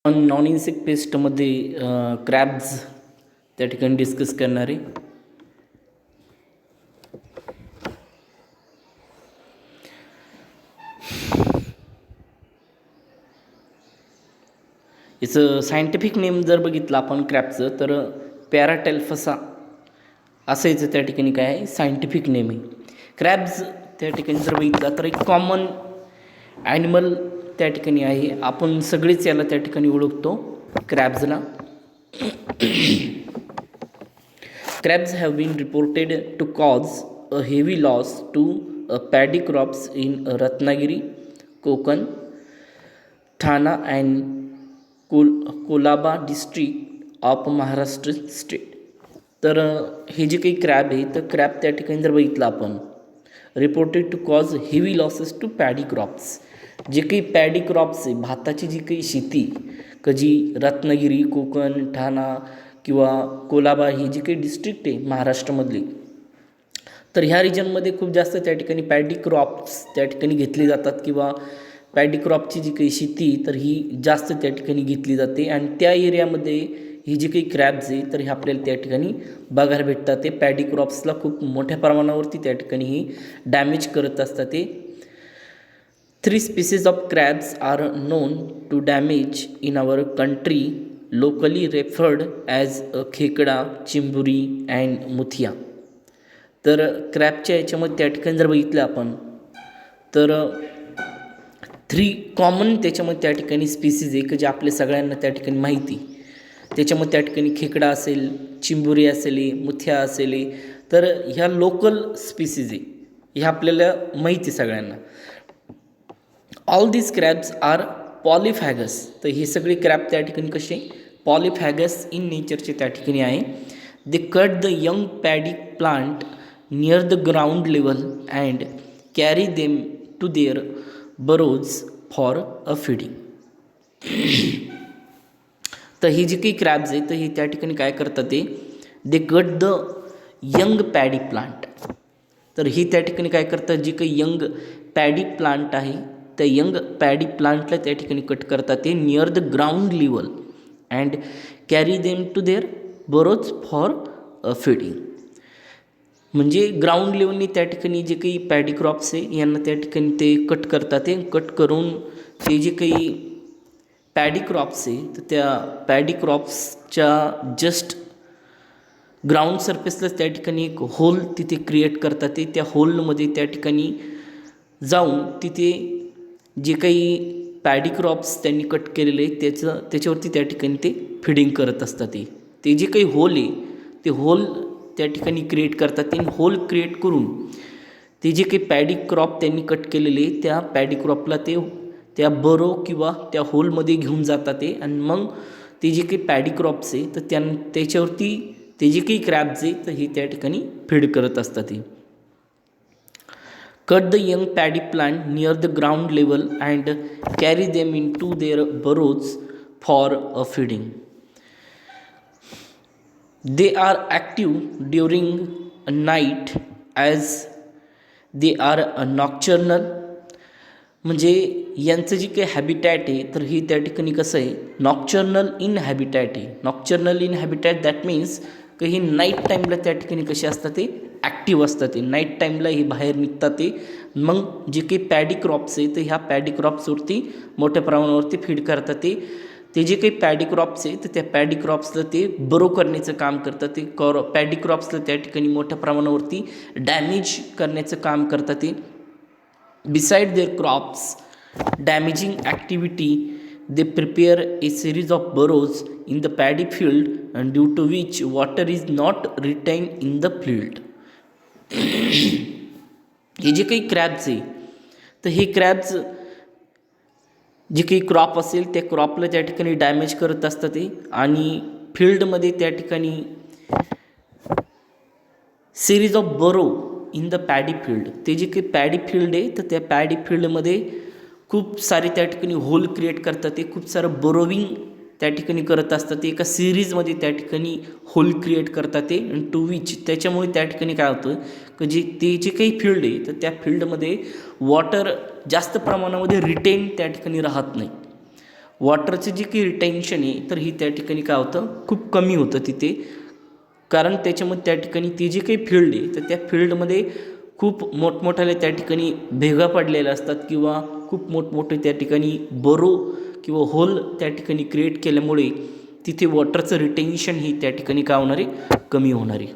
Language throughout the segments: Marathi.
नॉन इन्सेक्ट पेस्टमध्ये क्रॅब्स त्या ठिकाणी डिस्कस करणार आहे. याचं सायंटिफिक नेम जर बघितलं आपण क्रॅबचं तर पॅराटेल्फसा असं याचं त्या ठिकाणी काय आहे सायंटिफिक नेम आहे. क्रॅब्स त्या ठिकाणी जर बघितलं तर एक कॉमन ॲनिमल त्या ठिकाणी आहे. आपण सगळेच याला त्या ठिकाणी ओळखतो क्रॅब्सला. Crabs have been reported to cause a heavy loss to paddy crops in Ratnagiri, Konkan, Thana and Kolaba district of Maharashtra state. तर हे जे काही क्रॅब आहे तर क्रॅब त्या ठिकाणी जर बघितलं आपण reported to cause heavy losses to paddy crops. जे काही पॅडी क्रॉप्स आहे भाताची जी काही शेती जी रत्नागिरी, कोकण, ठाणा किंवा कोलाबा ही जी काही डिस्ट्रिक्ट आहे महाराष्ट्रामधली, तर ह्या रिजनमध्ये खूप जास्त त्या ठिकाणी पॅडी क्रॉप्स त्या ठिकाणी घेतली जातात किंवा पॅडी क्रॉपची जी काही शेती तर ही जास्त त्या ठिकाणी घेतली जाते. आणि त्या एरियामध्ये ही जी काही क्रॅब्स आहे तर हे आपल्याला त्या ठिकाणी बघायला भेटतात. ते पॅडी क्रॉप्सला खूप मोठ्या प्रमाणावरती त्या ठिकाणी ही डॅमेज करत असतात. ते 3 species of crabs are known to damage in our country, locally referred as खेकडा, चिंबुरी अँड मुथिया. तर क्रॅबच्या याच्यामध्ये त्या ठिकाणी जर बघितलं आपण तर 3 कॉमन त्याच्यामध्ये त्या ठिकाणी स्पीसीज आहे की जे आपल्या सगळ्यांना त्या ठिकाणी माहिती. त्याच्यामध्ये त्या ठिकाणी खेकडा असेल, चिंबुरी असेल, मुथिया असेल. तर ह्या लोकल स्पीसीज आहे, ह्या आपल्याला माहिती सगळ्यांना. All these crabs are polyphagous. तर हे सगळे क्रॅब त्या ठिकाणी कसे पॉलिफॅगस इन नेचरचे त्या ठिकाणी आहे. They cut the young paddy plant near the ground level and carry them to their burrows for a feeding. तर ही जी काही क्रॅब्स आहे तर ही त्या ठिकाणी काय करतात ते they cut the young paddy plant. तर ही त्या ठिकाणी काय करतात जी काही यंग पॅडी प्लांट आहे त्या यंग पॅडी प्लांटला त्या ठिकाणी कट करतात ते near the ground level and carry them to their burrows for feeding. म्हणजे ग्राउंड लेवलनी त्या ठिकाणी जे काही पॅडी क्रॉप्स आहे यांना त्या ठिकाणी ते कट करतात. ते कट करून ते जे काही पॅडी क्रॉप्स आहे तर त्या पॅडी क्रॉप्सच्या जस्ट ग्राउंड सरफेसलाच त्या ठिकाणी एक होल तिथे क्रिएट करतात. ते त्या होलमध्ये त्या ठिकाणी जाऊन तिथे जे काही पॅडी क्रॉप्स त्यांनी कट केलेले त्याच्यावरती त्या ठिकाणी ते फिडिंग करत असतात. ते जे काही होल आहे ते होल त्या ठिकाणी क्रिएट करतात. ते होल क्रिएट करून ते जे काही पॅडी क्रॉप त्यांनी कट केलेले त्या पॅडी क्रॉपला ते त्या बरो किंवा त्या होलमध्ये घेऊन जातात. ते आणि मग ते जे काही पॅडी क्रॉप्स आहे तर त्याच्यावरती ते जे काही क्रॅब्स आहे तर हे त्या ठिकाणी फीड करत असतात. Cut the young paddy plant near the ground level and carry them in to their burrows for a feeding. They are active during a night as they are a nocturnal. म्हणजे यांचं जे काही हॅबिटॅट आहे तर ही त्या ठिकाणी कसं आहे नॉक्चर्नल इन हॅबिटॅट आहे. Nocturnal in habitat that means की ही नाईट टाईमला त्या ठिकाणी कसे असतात ते ॲक्टिव्ह असतात. ते नाईट टाईमला ही बाहेर निघतात. ते मग जे काही पॅडी क्रॉप्स आहे तर ह्या पॅडी क्रॉप्सवरती मोठ्या प्रमाणावरती फीड करतात. ते जे काही पॅडी क्रॉप्स आहे तर त्या पॅडी क्रॉप्सला ते बरो करण्याचं काम करतात. ते पॅडी क्रॉप्सला त्या ठिकाणी मोठ्या प्रमाणावरती डॅमेज करण्याचं काम करतात. ते beside their crops damaging activity they prepare a series of burrows in the paddy field and due to which water is not retained in the field. हे जे काही क्रॅब्स आहे तर हे क्रॅब्स जे काही क्रॉप असेल त्या क्रॉपला त्या ठिकाणी डॅमेज करत असतात. ते आणि फील्डमध्ये त्या ठिकाणी सिरीज ऑफ बरो इन द पॅडी फील्ड. ते जे काही पॅडी फील्ड आहे तर त्या पॅडी फील्डमध्ये खूप सारे त्या ठिकाणी होल क्रिएट करतात. ते खूप सारं बरोविंग त्या ठिकाणी करत असतात. ते एका सिरीजमध्ये त्या ठिकाणी होल क्रिएट करतात. ते टू विच त्याच्यामुळे त्या ठिकाणी काय होतं की ते जे काही फील्ड आहे तर त्या फील्डमध्ये वॉटर जास्त प्रमाणामध्ये रिटेन त्या ठिकाणी राहत नाही. वॉटरचं जे काही रिटेन्शन आहे तर ही त्या ठिकाणी काय होतं, खूप कमी होतं तिथे. कारण त्याच्यामध्ये त्या ठिकाणी ती जी काही फील्ड आहे तर त्या फील्डमध्ये खूप मोठमोठ्याले त्या ठिकाणी भेगा पडलेल्या असतात किंवा खूप मोठमोठे त्या ठिकाणी बरो किंवा होल त्या ठिकाणी क्रिएट केल्यामुळे तिथे वॉटरचं रिटेन्शन ही त्या ठिकाणी काय होणार आहे, कमी होणार आहे.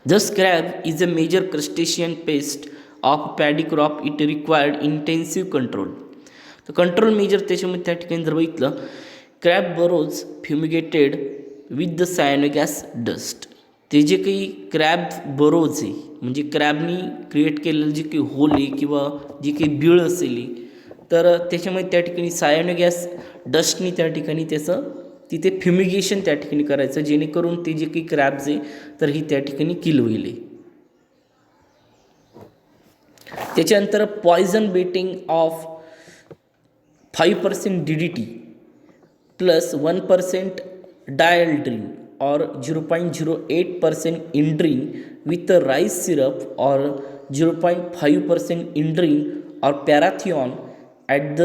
Thus crab is a major crustacean pest of paddy crop. It required intensive control. तर कंट्रोल मेजर त्याच्यामध्ये त्या ठिकाणी जर बघितलं, क्रॅब बरोज फ्युमिगेटेड विथ द सायनोगॅस डस्ट. ते जे काही क्रॅब बरोज आहे म्हणजे क्रॅबनी क्रिएट केलेलं जे काही होल आहे किंवा जी काही बीळ असेल तर त्याच्यामध्ये त्या ठिकाणी सायनोगॅस डस्टनी त्या ठिकाणी त्याचं तिथे फ्युमिगेशन त्या ठिकाणी करायचं, जेणेकरून ते जे काही क्रॅब्स आहे तर ही त्या ठिकाणी किल होईल. त्याच्यानंतर poison baiting of 5% DDT plus 1% dieldrin और 0.08% इंड्रीन विथ राइस सिरप और 0.5% इंड्रीन और parathion at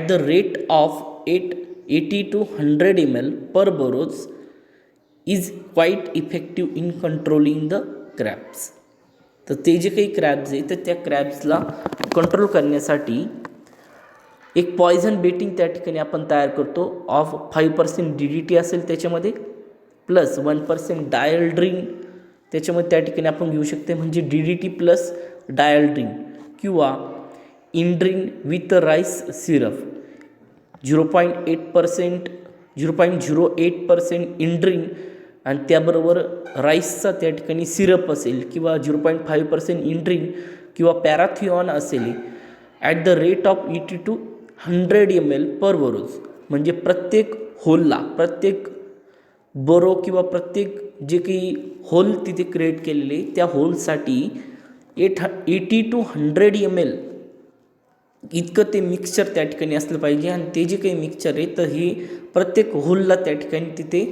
the rate of 80 to 100 ml per burrows is quite effective in controlling the crabs. तर ते जे काही क्रॅब्स आहे तर त्या क्रॅब्सला कंट्रोल करण्यासाठी एक पॉयझन बेटिंग त्या ठिकाणी आपण तयार करतो ऑफ 5% DDT असेल त्याच्यामध्ये प्लस 1% डायल्ड्रिन त्याच्यामध्ये त्या ठिकाणी आपण घेऊ शकतो, म्हणजे DDT प्लस डायल्ड्रिन किंवा इंड्रीन विथ राईस सिरप 0.08% इंड्रीन आणि त्याबरोबर राईसचा त्या ठिकाणी सिरप असेल किंवा 0.5% इंड्रीन किंवा पॅराथियॉन असेल at the rate of 80 to 100 ml पर बरोज. म्हणजे प्रत्येक होलला, प्रत्येक बरो किंवा प्रत्येक जे काही होल तिथे क्रिएट केलेले त्या होलसाठी 80 to 100 ml इतकं ते मिक्सचर त्या ठिकाणी असलं पाहिजे. आणि ते जे काही मिक्सचर आहे तर हे प्रत्येक होलला त्या ठिकाणी तिथे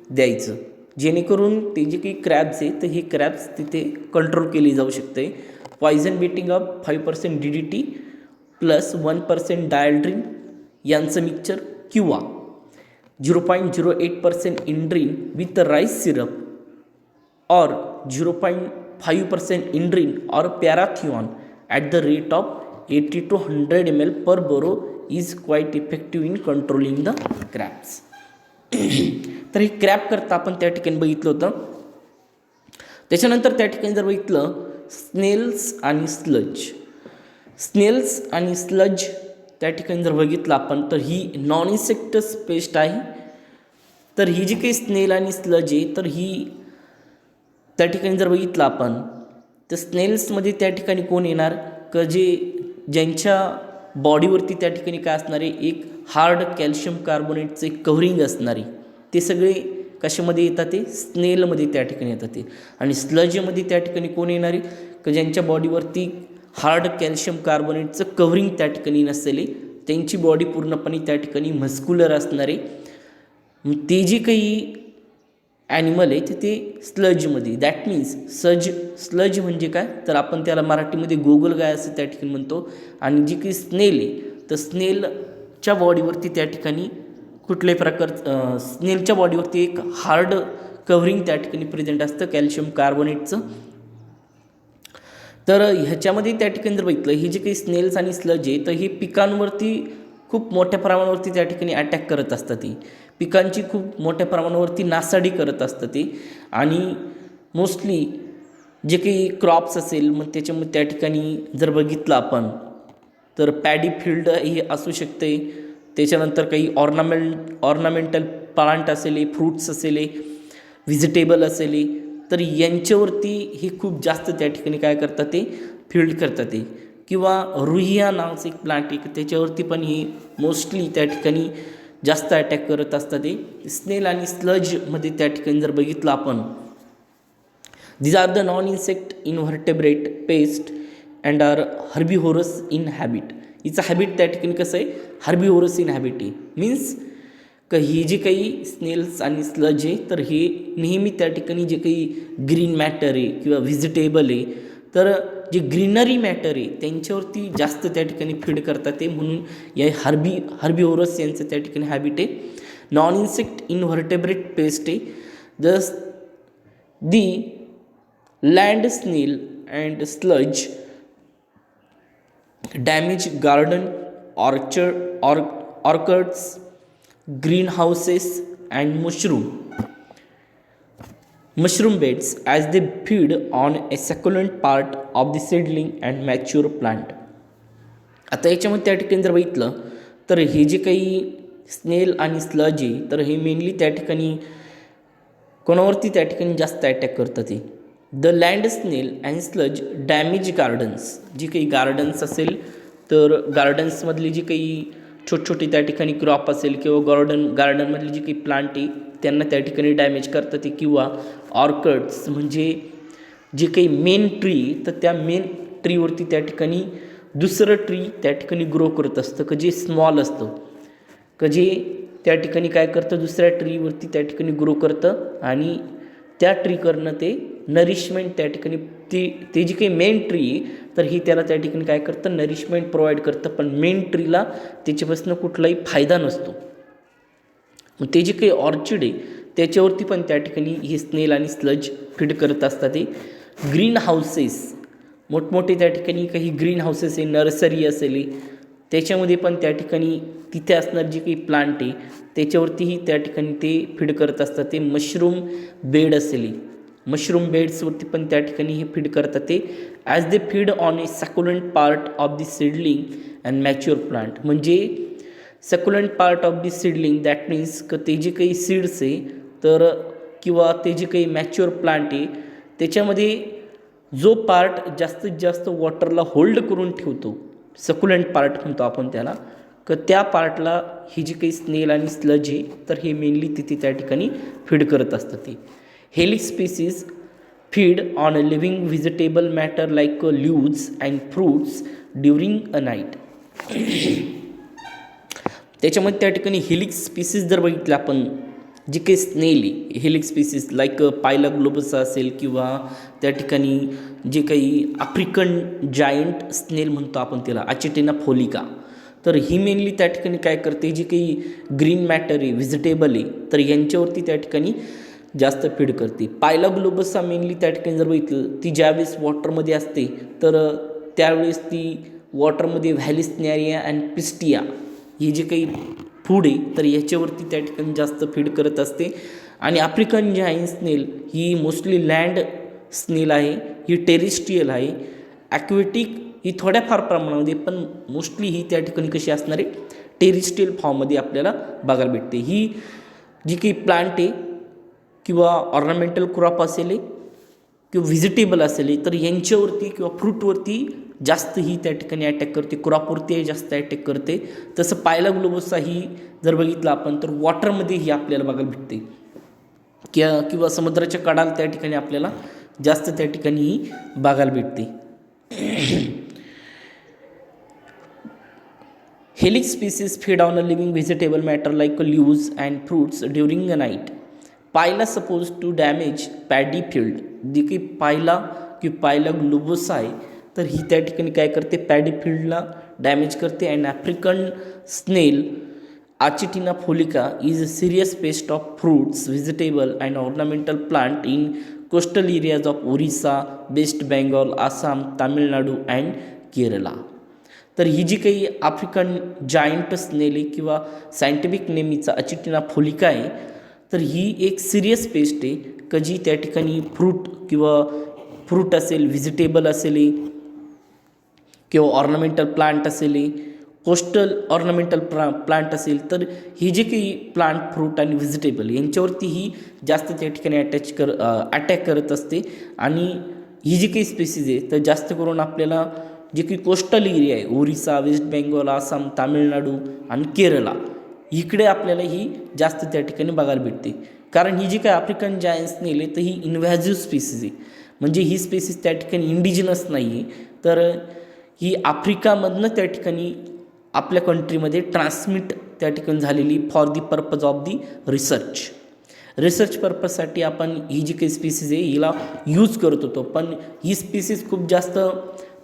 द्यायचं, जेणेकरून ते जे काही क्रॅब्स आहे तर हे क्रॅब्स तिथे कंट्रोल केली जाऊ शकते. Poison baiting of 5% DDT plus 1% dieldrin यांचं मिक्सचर किंवा 0.08% इंड्रीन विथ राईस सिरप और 0.5% इंड्रीन और parathion at the rate of 80 to 100 ml per burrow is quite effective in controlling the crabs. तर हे क्रॅब करता आपण त्या ठिकाणी बघितलं होतं. त्याच्यानंतर त्या ठिकाणी जर बघितलं स्नेल्स आणि स्लज. स्नेल्स आणि स्लज त्या ठिकाणी जर बघितलं आपण तर ही नॉन इन्सेक्टस पेस्ट आहे. तर ही जी काही स्नेल आणि स्लज आहे तर ही त्या ठिकाणी जर बघितलं आपण तर स्नेल्समध्ये त्या ठिकाणी कोण येणार का ज्यांच्या बॉडीवरती त्या ठिकाणी काय असणार आहे, एक हार्ड कॅल्शियम कार्बोनेटचं एक कव्हरिंग असणार आहे. ते सगळे कशामध्ये येतात, ते स्नेलमध्ये त्या ठिकाणी येतात ते. आणि स्लजमध्ये त्या ठिकाणी कोण येणार आहे का ज्यांच्या बॉडीवरती हार्ड कॅल्शियम कार्बोनेटचं कव्हरिंग त्या ठिकाणी नसलेले, त्यांची बॉडी पूर्णपणे त्या ठिकाणी मस्क्युलर असणार आहे. ते जे काही ॲनिमल आहे ते स्लजमध्ये. दॅट मीन्स स्लज म्हणजे काय तर आपण त्याला मराठीमध्ये गोगलगाय असं त्या ठिकाणी म्हणतो. आणि जी काही स्नेल आहे तर स्नेलच्या बॉडीवरती त्या ठिकाणी कुठल्याही स्नेलच्या बॉडीवरती एक हार्ड कव्हरिंग त्या ठिकाणी प्रेझेंट असतं कॅल्शियम कार्बोनेटचं. तर ह्याच्यामध्ये त्या ठिकाणी जर बघितलं ही जी काही स्नेल्स आणि स्लज आहे तर ही पिकांवरती खूप मोठ्या प्रमाणावरती त्या ठिकाणी अटॅक करत असतात. ती पिकांची खूप मोठ्या प्रमाणावरती नासाडी करत असतं ते. आणि मोस्टली जे काही क्रॉप्स असेल मग त्याच्यामध्ये त्या ठिकाणी जर बघितलं आपण तर पॅडी फील्ड हे असू शकते. त्याच्यानंतर काही ऑर्नामेंटल प्लांट असेल, फ्रूट्स असेल, व्हिजिटेबल असेल तर यांच्यावरती हे खूप जास्त त्या ठिकाणी काय करतात ते फील्ड करतात ते. किंवा रुहिया नावाचं एक प्लांट आहे त्याच्यावरती पण हे मोस्टली त्या ठिकाणी जास्त अटॅक करत असतात ते. स्नेल आणि स्लजमध्ये त्या ठिकाणी जर बघितलं आपण these are the non-insect invertebrate pest and are herbivorous in habit. हिचं हॅबिट त्या ठिकाणी कसं आहे, हर्बिव्होरस इन हॅबिट आहे. मीन्स का ही जी काही स्नेल्स आणि स्लज आहे तर हे नेहमी त्या ठिकाणी जे काही ग्रीन मॅटर आहे किंवा व्हिजिटेबल आहे तर जे ग्रीनरी मॅटर आहे त्यांच्यावरती जास्त त्या ठिकाणी फीड करतात ते, म्हणून या हर्बिओरस यांचं त्या ठिकाणी हॅबिट आहे. नॉन इन्सेक्ट इनव्हर्टेब्रेट पेस्ट आहे. दस दी लँड स्नेल and sludge damage garden, orchards, greenhouses and mushroom beds as they feed on a succulent part of the seedling and mature plant. आता याच्यामध्ये त्या ठिकाणी जर बघितलं तर हे जे काही स्नेल आणि स्लज आहे तर हे मेनली त्या ठिकाणी कोणावरती त्या ठिकाणी जास्त अटॅक करतात. ते द लँड स्नेल अँड स्लज डॅमेज गार्डन्स, जी काही गार्डन्स असेल तर गार्डन्समधली जी काही छोटे त्या ठिकाणी क्रॉप असेल किंवा गार्डनमधले जे काही प्लांट आहे त्यांना त्या ठिकाणी डॅमेज करतात ते, किंवा ऑर्कड्स म्हणजे जे काही मेन ट्री तर त्या मेन ट्रीवरती त्या ठिकाणी दुसरं ट्री त्या ठिकाणी ग्रो करत असतं की जे स्मॉल असतं, की जे त्या ठिकाणी काय करतं दुसऱ्या ट्रीवरती त्या ठिकाणी ग्रो करतं आणि त्या ट्रीकडनं ते नरिशमेंट त्या ठिकाणी ते जी काही मेन ट्री आहे तर ही त्याला त्या ठिकाणी काय करतं नरिशमेंट प्रोव्हाइड करतं, पण मेन ट्रीला त्याच्यापासून कुठलाही फायदा नसतो. मग ते जे काही ऑर्चिड आहे त्याच्यावरती पण त्या ठिकाणी हे स्नेल आणि स्लज फीड करत असतात. ते ग्रीन हाऊसेस, मोठमोठे त्या ठिकाणी काही ग्रीन हाऊसेस आहे, नर्सरी असेल त्याच्यामध्ये पण त्या ठिकाणी तिथे असणार जे काही प्लांट आहे त्याच्यावरतीही त्या ठिकाणी ते फीड करत असतात. ते मशरूम बेड असेल, मशरूम बेड्सवरती पण त्या ठिकाणी हे फीड करतात. ते as they feed on a succulent part of the seedling and mature plant, म्हणजे succulent part of the seedling that means क ते जे काही सीड्स आहे तर किंवा ते जे काही मॅच्युअर प्लांट आहे त्याच्यामध्ये जो पार्ट जास्तीत जास्त वॉटरला होल्ड करून ठेवतो, सॅक्युलंट पार्ट म्हणतो आपण त्याला, तर त्या पार्टला ही जी काही स्नेल आणि स्लज आहे तर हे मेनली तिथे त्या ठिकाणी फीड करत असतात. ते helix species feed on a living vegetable matter like leaves and fruits during a night. त्याच्यामध्ये त्या ठिकाणी हेलिक्स स्पीसीज जर बघितलं आपण, जी काही स्नेल आहे हेलिक्स स्पीसीज लाईक पायला ग्लोबसा असेल किंवा त्या ठिकाणी जे काही आफ्रिकन जायंट स्नेल म्हणतो आपण त्याला अचिटेना फोलिका, तर ही मेनली त्या ठिकाणी काय करते जी काही ग्रीन मॅटर आहे व्हेजिटेबल आहे तर यांच्यावरती त्या ठिकाणी जास्त फीड करते. पायला ग्लोबसा मेनली त्या ठिकाणी जर बघितलं ती ज्यावेळेस वॉटरमध्ये असते तर त्यावेळेस ती वॉटरमध्ये व्हॅलिस्नेरिया अँड पिस्टिया ही जे काही फूड आहे तर याच्यावरती त्या ठिकाणी जास्त फीड करत असते. आणि आफ्रिकन जायंट स्नेल ही मोस्टली लँड स्नेल आहे, ही टेरिस्ट्रियल आहे. ॲक्वेटिक ही थोड्याफार प्रमाणामध्ये पण मोस्टली ही त्या ठिकाणी कशी असणार आहे टेरिस्ट्रियल फॉर्ममध्ये आपल्याला बघायला भेटते. ही जी काही प्लांट आहे किंवा ऑर्नामेंटल क्रॉप असेल किंवा व्हिजिटेबल असेल तर यांच्यावरती किंवा फ्रूटवरती जास्त ही त्या ठिकाणी अटॅक करते, क्रॉपवरती जास्त अटॅक करते. तसं पायला ग्लोबसा ही जर बघितलं आपण तर वॉटरमध्ये ही आपल्याला बघायला भेटते किंवा समुद्राच्या कडाला त्या ठिकाणी आपल्याला जास्त त्या ठिकाणी ही बघायला भेटते. Helix species feed on a living vegetable matter like leaves and fruits during a night. Pila supposed to damage paddy field, जी काही पायला किंवा पायला ग्लोबोसा आहे तर ही त्या ठिकाणी काय करते पॅडी फील्डला डॅमेज करते. And African snail Achatina fulica is a serious pest of fruits vegetable and ornamental plant in coastal areas of Orissa, West Bengal, Assam, Tamil Nadu and Kerala. तर ही जी काही आफ्रिकन जायंट स्नेल आहे किंवा सायंटिफिक नेमीचा अचिटिना फोलिका आहे तर ही एक सिरियस पेस्ट आहे की जी त्या ठिकाणी फ्रूट असेल, व्हेजिटेबल असेल किंवा ऑर्नामेंटल प्लांट असेल, कोस्टल ऑर्नामेंटल प्लांट असेल तर ही जी काही प्लांट, फ्रूट आणि व्हेजिटेबल यांच्यावरती ही जास्त त्या ठिकाणी अटॅक करत असते. आणि ही जी काही स्पेसीज आहे तर जास्त करून आपल्याला जे काही कोस्टल एरिया आहे ओरिसा, वेस्ट बेंगॉल, आसाम, तामिळनाडू आणि केरला इकडे आपल्याला ही जास्त त्या ठिकाणी बघायला भेटते. कारण ही जी काही आफ्रिकन जायंट स्नेल आहे तर ही इन्व्हॅझिव्ह स्पेसीज आहे, म्हणजे ही स्पेसीज त्या ठिकाणी इंडिजिनस नाही आहे, तर ही आफ्रिकामधनं त्या ठिकाणी आपल्या कंट्रीमध्ये ट्रान्समिट त्या ठिकाणी झालेली for the purpose of the research पर्पजसाठी आपण ही जी काही स्पीसीज आहे हिला यूज करत होतो. पण ही स्पीसीज खूप जास्त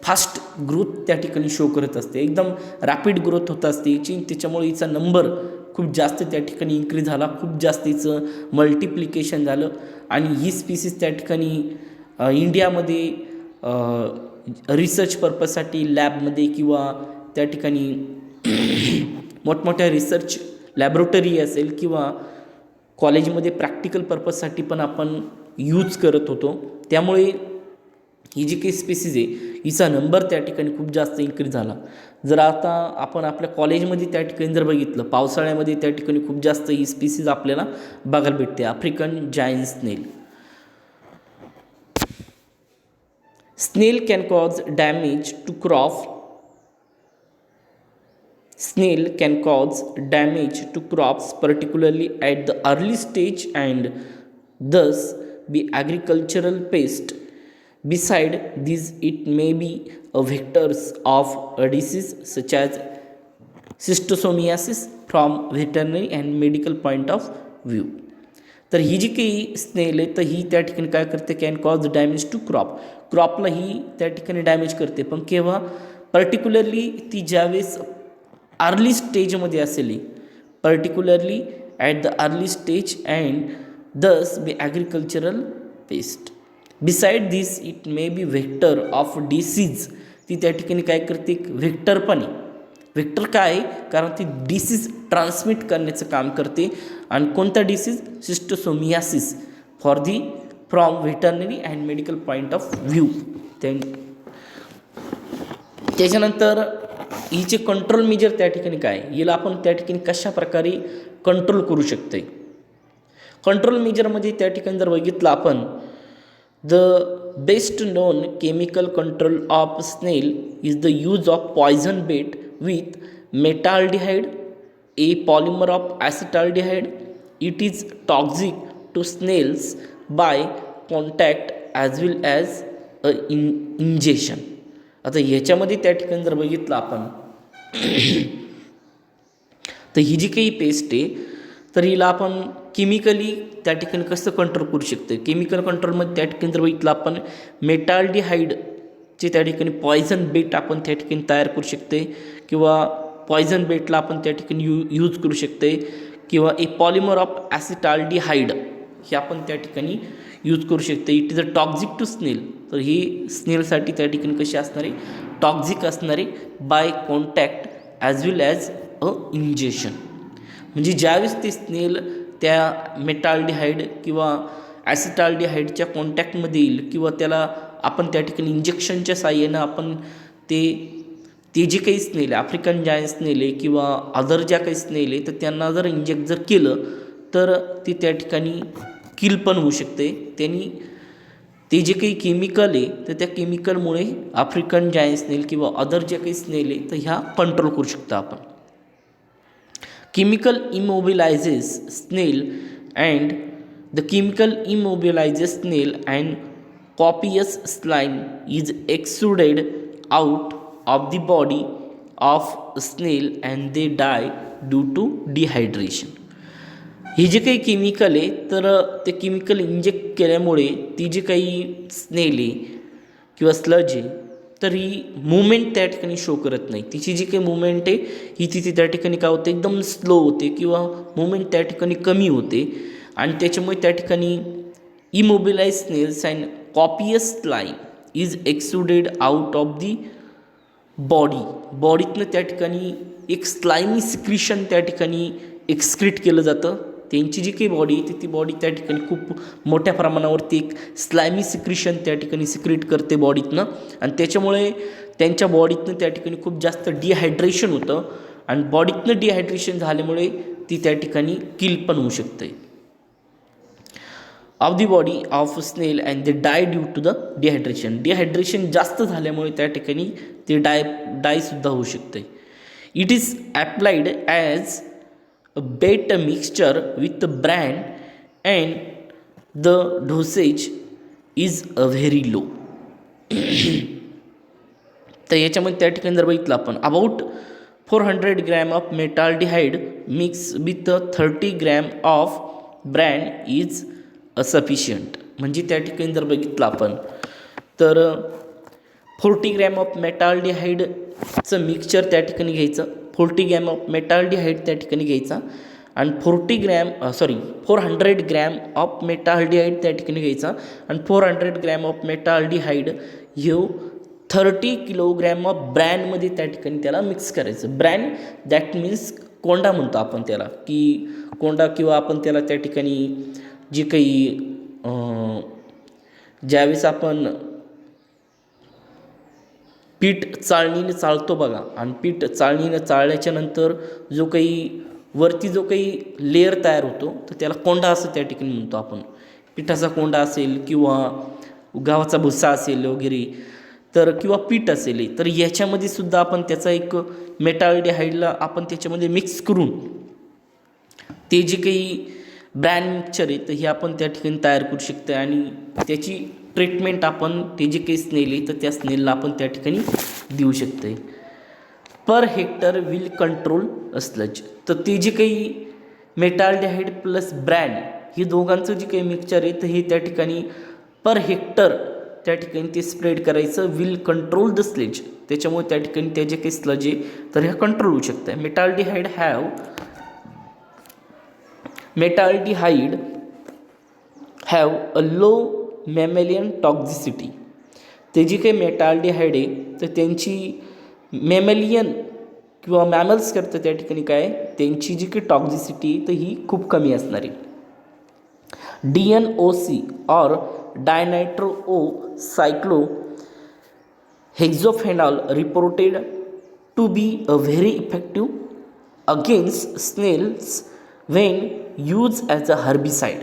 फास्ट ग्रोथ त्या ठिकाणी शो करत असते, एकदम रॅपिड ग्रोथ होत असते हिची. त्याच्यामुळे हिचा नंबर खूप जास्त त्या ठिकाणी इन्क्रीज झाला, खूप जास्त हिचं मल्टिप्लिकेशन झालं. आणि ही स्पीसीज त्या ठिकाणी इंडियामध्ये रिसर्च पर्पजसाठी लॅबमध्ये किंवा त्या ठिकाणी मोठमोठ्या रिसर्च लॅबोरेटरी असेल किंवा कॉलेजमध्ये प्रॅक्टिकल पर्पजसाठी पण आपण यूज करत होतो. त्यामुळे ही जी काही स्पीसीज आहे हिचा नंबर त्या ठिकाणी खूप जास्त इन्क्रीज झाला. जर आता आपण आपल्या कॉलेजमध्ये त्या ठिकाणी जर बघितलं, पावसाळ्यामध्ये त्या ठिकाणी खूप जास्त ही स्पीसीज आपल्याला बघायला भेटते, African giant snail. Snail can cause damage to crop. Snail can cause damage to crops, particularly at the early stage, and thus be agricultural pest. Beside these, it may be a vectors of a disease such as schistosomiasis from veterinary and medical point of view. तर ही जी काही स्नेल आहे तर ही त्या ठिकाणी काय करते, कॅन कॉज डॅमेज टू क्रॉपला ही त्या ठिकाणी डॅमेज करते. पण केव्हा, पर्टिक्युलरली ती ज्यावेळेस अर्ली स्टेजमध्ये असेल, particularly at the early stage and thus be agricultural pest. Beside this it may be vector of disease. ती त्या ठिकाणी काय करते, व्हेक्टर पण आहे. व्हेक्टर काय आहे, कारण ती डिसीज ट्रान्समिट करण्याचं काम करते. आणि कोणता disease, schistosomiasis from veterinary and medical point of view. त्याच्यानंतर हिचे कंट्रोल मेजर त्या ठिकाणी काय, हिला आपण त्या ठिकाणी कशा प्रकारे कंट्रोल करू शकते. कंट्रोल मेजरमध्ये त्या ठिकाणी जर बघितलं आपण, the best known chemical control of snail is the use of poison bait with metaldehyde, a polymer of acetaldehyde. It is toxic to snails by contact as well as a injection. आता ह्याच्यामध्ये त्या ठिकाणी जर बघितलं आपण तर ही जी काही पेस्ट आहे तर हिला आपण केमिकली त्या ठिकाणी कसं कंट्रोल करू शकतो. केमिकल कंट्रोलमध्ये त्या ठिकाणी जर बघितलं आपण, मेटाल्डिहाइडचे त्या ठिकाणी पॉयझन बेट आपण त्या ठिकाणी तयार करू शकते, किंवा पॉयझन बेटला आपण त्या ठिकाणी यूज करू शकते, किंवा ए पॉलिमर ऑफ ॲसिटाल्डिहाइड हे आपण त्या ठिकाणी यूज करू शकते. It is a toxic to snail. तर ही स्नेलसाठी त्या ठिकाणी कशी असणार आहे, टॉक्झिक असणार आहे, by contact as well as a injection. म्हणजे ज्यावेळेस ते स्नेल त्या मेटाल्डिहाइड किंवा ॲसिटाल्डिहाइडच्या कॉन्टॅक्टमध्ये येईल, किंवा त्याला आपण त्या ठिकाणी इंजेक्शनच्या साहाय्यानं आपण ते जे काही स्नेल आहे, आफ्रिकन जायंट स्नेल आहे किंवा अदर ज्या काही स्नेल आहे, तर त्यांना जर इंजेक्ट जर केलं तर ते त्या ठिकाणी किल पण होऊ शकते. त्यांनी ते जे काही केमिकल आहे तर त्या केमिकलमुळे आफ्रिकन जायंट स्नेल किंवा अदर ज्या काही स्नेल आहे तर ह्या कंट्रोल करू शकतो आपण. Chemical immobilises snail and the chemical immobilises snail and copious slime is exuded out of the body of snail and they die due to dehydration. हे जे काही केमिकल आहे तर ते केमिकल इंजेक्ट केल्यामुळे ती जी काही स्नेल आहे किंवा स्लज आहे तर ही मुवमेंट त्या ठिकाणी शो करत नाही. तिची जी काही मुवमेंट आहे ही तिथे त्या ठिकाणी काय होते, एकदम स्लो होते किंवा मुवमेंट त्या ठिकाणी कमी होते. आणि त्याच्यामुळे त्या ठिकाणी immobilise snails and copious slime is exuded out of the बॉडीतनं त्या ठिकाणी एक स्लाइमी सिक्रिशन त्या ठिकाणी एक्सक्रीट केलं जातं. त्यांची जी काही बॉडी आहे ती बॉडी त्या ठिकाणी खूप मोठ्या प्रमाणावरती एक स्लायमी सिक्रिशन त्या ठिकाणी सिक्रेट करते बॉडीतनं. आणि त्याच्यामुळे त्यांच्या बॉडीतनं त्या ठिकाणी खूप जास्त डिहायड्रेशन होतं. आणि बॉडीतनं डिहायड्रेशन झाल्यामुळे ती त्या ठिकाणी किल पण होऊ शकते off the body of snail and they die due to the dehydration जास्त झाल्यामुळे त्या ठिकाणी ते डायसुद्धा होऊ शकते. It is applied as a bait mixture with the brand and the dosage is very low. तर याच्यामध्ये त्या ठिकाणी जर बघितलं आपण, about 400 gram of metaldehyde mix with 30 gram of brand is sufficient. म्हणजे त्या ठिकाणी जर बघितलं आपण तर 40 ग्रॅम ऑफ मेटाल्डिहाईडचं मिक्सचर त्या ठिकाणी घ्यायचं. 40 ग्रॅम ऑफ मेटाल्डिहाईड त्या ठिकाणी घ्यायचा आणि 400 ग्रॅम ऑफ मेटाल्डिहाईड त्या ठिकाणी घ्यायचा आणि 400 ग्रॅम ऑफ मेटाल्डिहाईड ह्यो 30 किलोग्रॅम ऑफ ब्रॅनमध्ये त्या ठिकाणी त्याला मिक्स करायचं. ब्रॅन दॅट मीन्स कोंडा म्हणतो आपण त्याला, की कोंडा किंवा आपण त्याला त्या ठिकाणी जी काही ज्यावेळेस आपण पीठ चाळणीने चाळतो बघा, आणि पीठ चाळणीने चाळल्याच्या नंतर जो काही वरती जो काही लेअर तयार होतो तर त्याला कोंडा असं त्या ठिकाणी म्हणतो आपण. पिठाचा कोंडा असेल किंवा गव्हाचा भुसा असेल वगैरे, तर किंवा पीठ असेल, तर याच्यामध्ये सुद्धा आपण त्याचा एक मेटाल्डिहाईडला आपण त्याच्यामध्ये मिक्स करून ते जे काही ब्रॅन मिक्सचर आहे तर हे आपण त्या ठिकाणी तयार करू शकतो. आणि त्याची ट्रीटमेंट आपण ते जे काही स्नेल आहे तर त्या स्नेलला आपण त्या ठिकाणी देऊ शकतो. Per hectare will control sludge, तर ते जे काही मेटाल्डिहाईड प्लस ब्रॅन हे दोघांचं जे काही मिक्सचर आहे तर हे त्या ठिकाणी पर हेक्टर त्या ठिकाणी ते स्प्रेड करायचं. विल कंट्रोल द स्लेज, त्याच्यामुळे त्या ठिकाणी त्या जे काही स्लज आहे तर हे कंट्रोल होऊ शकतं. मेटाल्डिहाईड हॅव अ लो मॅमेलियन टॉक्झिसिटी, ते जी काही मेटाल्डिहाईड आहे तर त्यांची मॅमेलियन किंवा मॅमल्स करतं त्या ठिकाणी काय त्यांची जी काही टॉक्झिसिटी तर ही खूप कमी असणार आहे. DNOC और dinitro cyclo hexophenol reported to be a very effective against snails when use as a herbicide,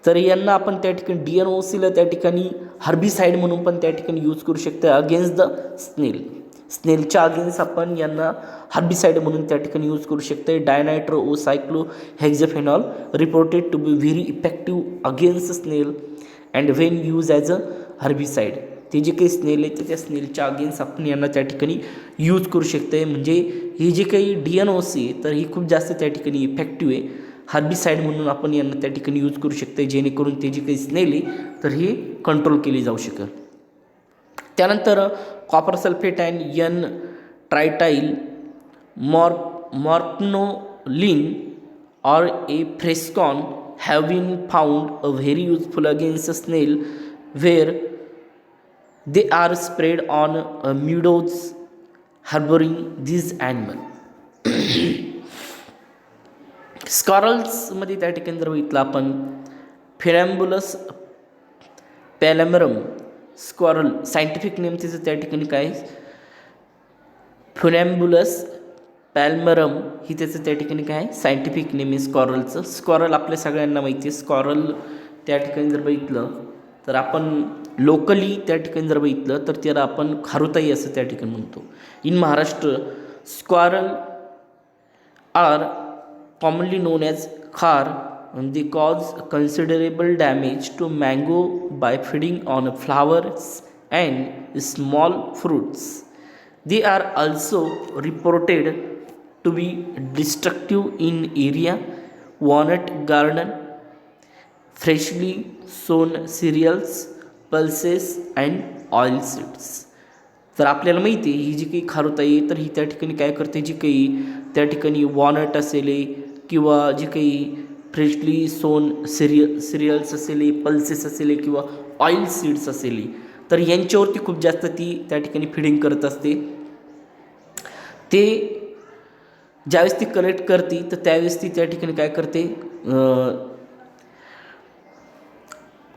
तर यांना आपण त्या ठिकाणी DNOCला त्या ठिकाणी हर्बिसाइड म्हणून पण त्या ठिकाणी यूज करू शकतो अगेन्स्ट द स्नेलच्या अगेन्स्ट आपण यांना हर्बिसाइड म्हणून त्या ठिकाणी यूज करू शकतो. Dinitro cyclo hexophenol reported to be very effective against snail and when use as a herbicide, ते जे काही स्नेल आहे तर त्या स्नेलच्या अगेन्स्ट आपण यांना त्या ठिकाणी यूज करू शकतो. म्हणजे ही जे काही DNOC आहे तर ही खूप जास्त त्या ठिकाणी इफेक्टिव्ह आहे. हर्बिसाइड म्हणून आपण यांना त्या ठिकाणी यूज करू शकतो जेणेकरून ते जे काही स्नेल आहे तर हे कंट्रोल केली जाऊ शकेल. त्यानंतर copper sulphate and N ट्रायटाईल मॉर्फनोलिन or a frescon have been found a very useful against snail where they are spread on meadows harboring these animal. स्कॉरल्समध्ये त्या ठिकाणी जर बघितलं आपण फिनॅम्बुलस पॅलेमरम स्कॉरल, सायंटिफिक नेम तिचं त्या ठिकाणी काय फिनॅम्बुलस पॅल्मरम ही त्याचं त्या ठिकाणी काय सायंटिफिक नेम आहे स्कॉरलचं. स्कॉरल आपल्या सगळ्यांना माहिती आहे. स्कॉरल त्या ठिकाणी जर बघितलं तर आपण लोकली त्या ठिकाणी जर बघितलं तर त्याला आपण खारुताई असं त्या ठिकाणी म्हणतो. In Maharashtra squirrel are commonly known as khar, they cause considerable damage to mango by feeding on flowers and small fruits. They are also reported to be destructive in area walnut garden, freshly sown cereals, pulses and oil seeds. तर आपल्याला माहिती आहे ही जी काही खारुताई आहे तर ही त्या ठिकाणी काय करते, जी काही त्या ठिकाणी वॉनट असेल किंवा जे काही फ्रेशली सोन सिरियल्स असेल, पल्सेस असेल किंवा ऑइल सीड्स असेल तर यांच्यावरती खूप जास्त ती त्या ठिकाणी फिडिंग करत असते. ते ज्यावेळेस ती कलेक्ट करते तर त्यावेळेस ती त्या ठिकाणी काय करते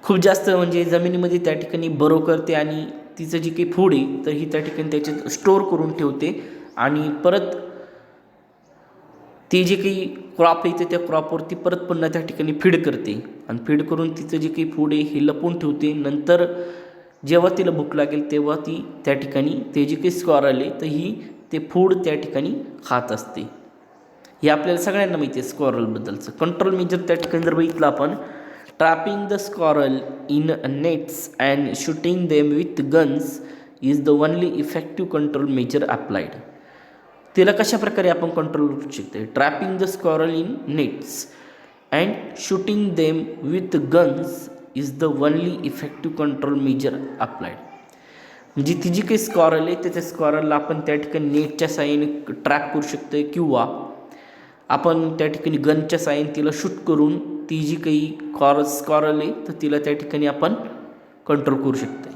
खूप जास्त म्हणजे जमिनीमध्ये त्या ठिकाणी बरो करते आणि तिचं जी काही फूड आहे तर ही त्या ठिकाणी त्याच्यात स्टोअर करून ठेवते आणि परत ती जे काही क्रॉप येते त्या क्रॉपवरती परत पुन्हा त्या ठिकाणी फीड करते आणि फीड करून तिचं जे काही फूड आहे हे लपवून ठेवते. नंतर जेव्हा तिला भूक लागेल तेव्हा ती त्या ठिकाणी ते जे काही स्क्वॉरल आहे तर ही ते फूड त्या ठिकाणी खात असते. हे आपल्याला सगळ्यांना माहिती आहे स्क्वॉरलबद्दलचं. कंट्रोल मेजर त्या ठिकाणी जर बघितलं आपण trapping the squirrel in nets and shooting them with guns is the only effective control measure applied. तिला कशा प्रकारे आपण कंट्रोल करू शकतो. Trapping the squirrel in nets and shooting them with guns is the only effective control measure applied. म्हणजे ती जी काही स्कॉर आले त्याच्या स्कॉररला आपण त्या ठिकाणी नेटच्या साहाय्याने ट्रॅक करू शकतो आहे, किंवा आपण त्या ठिकाणी गनच्या साहाय्याने तिला शूट करून ती जी काही स्कॉर आली तर तिला त्या ठिकाणी आपण कंट्रोल करू शकतो.